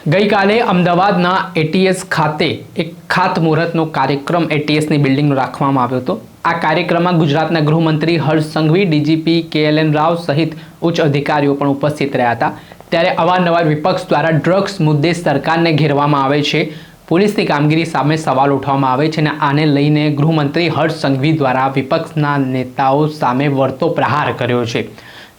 ગઈકાલે અમદાવાદના એટીએસ ખાતે એક ખાતમુહૂર્તનો કાર્યક્રમ એટીએસની બિલ્ડિંગનો રાખવામાં આવ્યો હતો। આ કાર્યક્રમમાં ગુજરાતના ગૃહમંત્રી હર્ષ સંઘવી, ડીજીપી KLN રાવ સહિત ઉચ્ચ અધિકારીઓ પણ ઉપસ્થિત રહ્યા હતા। ત્યારે અવારનવાર વિપક્ષ દ્વારા ડ્રગ્સ મુદ્દે સરકારને ઘેરવામાં આવે છે, પોલીસની કામગીરી સામે સવાલ ઉઠાવવામાં આવે છે અને આને લઈને ગૃહમંત્રી હર્ષ સંઘવી દ્વારા વિપક્ષના નેતાઓ સામે વળતો પ્રહાર કર્યો છે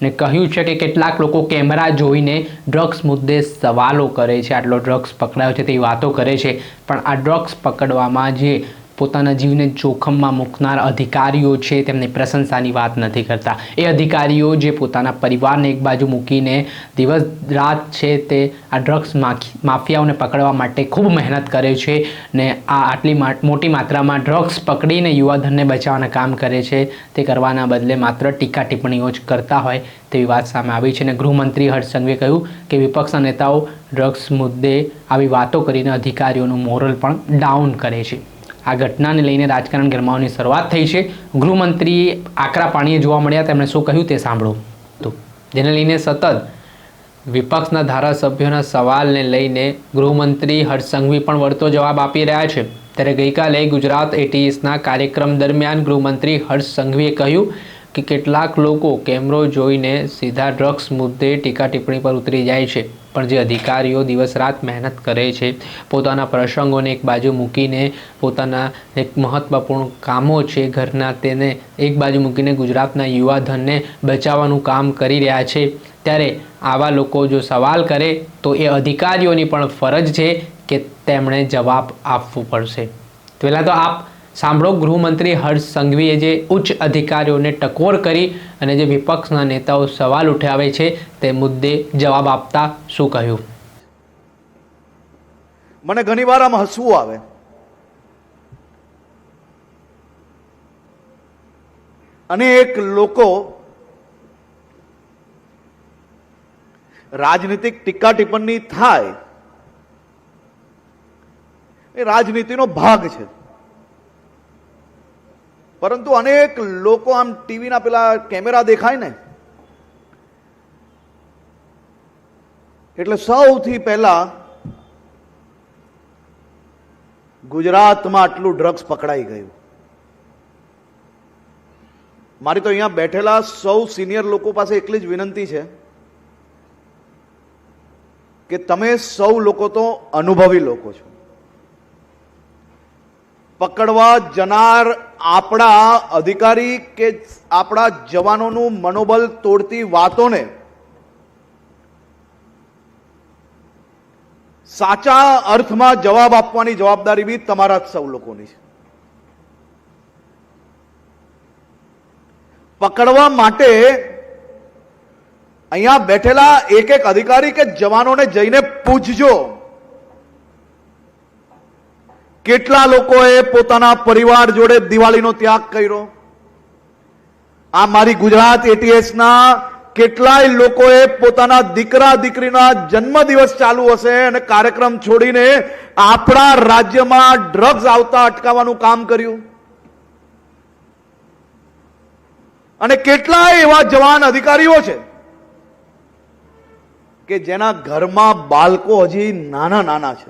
ને કહ્યું છે કે કેટલાક લોકો કેમેરા જોઈને ડ્રગ્સ મુદ્દે સવાલો કરે છે, આટલો ડ્રગ્સ પકડાયો છે તેવી વાતો કરે છે, પણ આ ડ્રગ્સ પકડવામાં જે પોતાના જીવને જોખમમાં મૂકનાર અધિકારીઓ છે તેમની પ્રશંસાની વાત નથી કરતા। એ અધિકારીઓ જે પોતાના પરિવારને એક બાજુ મૂકીને દિવસ રાત છે તે આ ડ્રગ્સ માફિયાઓને પકડવા માટે ખૂબ મહેનત કરે છે ને આ આટલી મોટી માત્રામાં ડ્રગ્સ પકડીને યુવાધનને બચાવવાના કામ કરે છે, તે કરવાના બદલે માત્ર ટીકા ટિપ્પણીઓ જ કરતા હોય તેવી વાત સામે આવી છે। અને ગૃહમંત્રી હર્ષ સંઘવીએ કહ્યું કે વિપક્ષના નેતાઓ ડ્રગ્સ મુદ્દે આવી વાતો કરીને અધિકારીઓનું મોરલ પણ ડાઉન કરે છે। આ ઘટનાને લઈને રાજકારણ ગરમાવાની શરૂઆત થઈ છે। ગૃહમંત્રીએ આકરા પાણીએ જોવા મળ્યા, તેમણે શું કહ્યું તે સાંભળો તો, જેને લઈને સતત વિપક્ષના ધારાસભ્યોના સવાલને લઈને ગૃહમંત્રી હર્ષ સંઘવી પણ વળતો જવાબ આપી રહ્યા છે। ત્યારે ગઈકાલે ગુજરાત એટીએસના કાર્યક્રમ દરમિયાન ગૃહમંત્રી હર્ષ સંઘવીએ કહ્યું કે કેટલાક લોકો કેમેરો જોઈને સીધા ડ્રગ્સ મુદ્દે ટીકા ટિપ્પણી પર ઉતરી જાય છે, પણ જે અધિકારીઓ દિવસ રાત મહેનત કરે છે, પોતાના પ્રસંગોને એક બાજુ મૂકીને પોતાના એક મહત્ત્વપૂર્ણ કામો છે ઘરના તેને એક બાજુ મૂકીને ગુજરાતના યુવાધનને બચાવવાનું કામ કરી રહ્યા છે, ત્યારે આવા લોકો જો સવાલ કરે તો એ અધિકારીઓની પણ ફરજ છે કે તેમણે જવાબ આપવું પડશે। પહેલાં તો આપ સાંભળો ગૃહમંત્રી હર્ષ સંઘવીએ જે ઉચ્ચ અધિકારીઓને ટકોર કરી અને જે વિપક્ષના નેતાઓ સવાલ ઉઠાવે છે તે મુદ્દે જવાબ આપતા શું કહ્યું। મને ઘણીવાર આમ હસવું આવે, અનેક લોકો રાજનીતિક ટીકા ટિપ્પણી થાય એ રાજનીતિનો ભાગ છે, પરંતુ અનેક લોકો આમ ટીવીના પેલા કેમેરા દેખાય ને એટલે સૌથી પહેલા ગુજરાતમાં આટલું ડ્રગ્સ પકડાઈ ગયું। મારી તો અહીંયા બેઠેલા સૌ સિનિયર લોકો પાસે એટલી જ વિનંતી છે કે તમે સૌ લોકો તો અનુભવી લોકો છો, પકડવા જનાર આપણા અધિકારી કે આપણા જવાનોનું મનોબળ તોડતી વાતોને સાચા અર્થમાં જવાબ આપવાની જવાબદારી બી તમારા જ સૌ લોકોની છે। પકડવા માટે અહીંયા બેઠેલા એક એક અધિકારી કે જવાનોને જઈને પૂછજો કેટલા લોકોએ પોતાના પરિવાર જોડે દિવાળીનો ત્યાગ કર્યો। આ મારી ગુજરાત એટીએસના કેટલાય લોકોએ પોતાના દીકરા દીકરીના જન્મદિવસ ચાલુ હશે અને કાર્યક્રમ છોડીને આપણા રાજ્યમાં ડ્રગ્સ આવતા અટકાવવાનું કામ કર્યું। અને કેટલાય એવા જવાન અધિકારીઓ છે કે જેના ઘરમાં બાળકો હજી નાના નાના છે।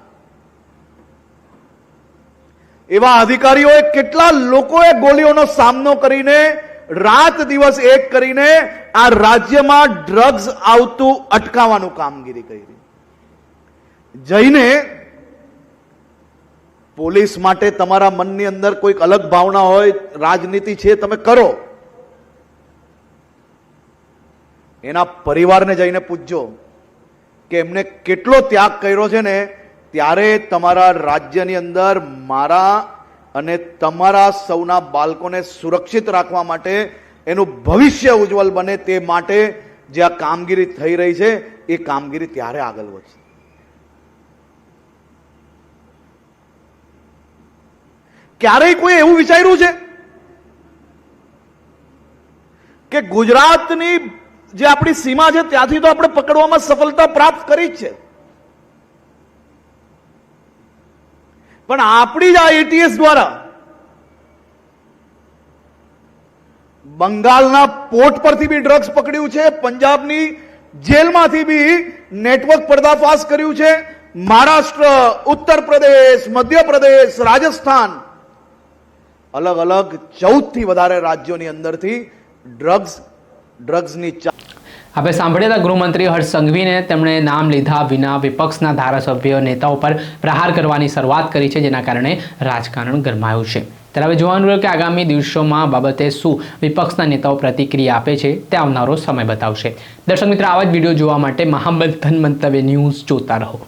એવા અધિકારીઓએ કેટલા લોકોએ ગોળીઓનો સામનો કરીને રાત દિવસ એક કરીને આ રાજ્યમાં ડ્રગ્સ આવતું અટકાવવાનું કામગીરી કરી। જઈને પોલીસ માટે તમારા મનની અંદર કોઈક અલગ ભાવના હોય, રાજનીતિ છે તમે કરો, એના પરિવારને જઈને પૂછજો કે એમને કેટલો ત્યાગ કર્યો છે ને, ત્યારે તમારા રાજ્યની અંદર મારા અને તમારા સૌના બાળકોને સુરક્ષિત રાખવા માટે, એનું ભવિષ્ય ઉજ્જવલ બને તે માટે જે આ કામગીરી થઈ રહી છે એ કામગીરી ત્યારે આગળ વધશે। ક્યારેય કોઈ એવું વિચાર્યું છે કે ગુજરાતની જે આપણી સીમા છે ત્યાંથી તો આપણે પકડવામાં સફળતા પ્રાપ્ત કરી જ છે, પણ આપણી જ આ એટીએસ દ્વારા બંગાળના પોર્ટ પરથી બી ડ્રગ્સ પકડ્યું છે, પંજાબની જેલમાંથી બી નેટવર્ક પર્દાફાશ કર્યું છે, મહારાષ્ટ્ર, ઉત્તર પ્રદેશ, મધ્યપ્રદેશ, રાજસ્થાન, અલગ અલગ 14 થી વધારે રાજ્યોની અંદરથી ડ્રગ્સની આપણે સાંભળ્યા હતા ગૃહમંત્રી હર્ષ સંઘવીને તેમણે નામ લીધા વિના વિપક્ષના ધારાસભ્યો નેતાઓ પર પ્રહાર કરવાની શરૂઆત કરી છે, જેના કારણે રાજકારણ ગરમાયું છે. ત્યારે હવે જોવાનું રહ્યું કે આગામી દિવસોમાં બાબતે શું વિપક્ષના નેતાઓ પ્રતિક્રિયા આપે છે તે આવનારો સમય બતાવશે. દર્શક મિત્રો, આવા જ વિડીયો જોવા માટે મહામંથન મંતવ્ય ન્યૂઝ જોતા રહો.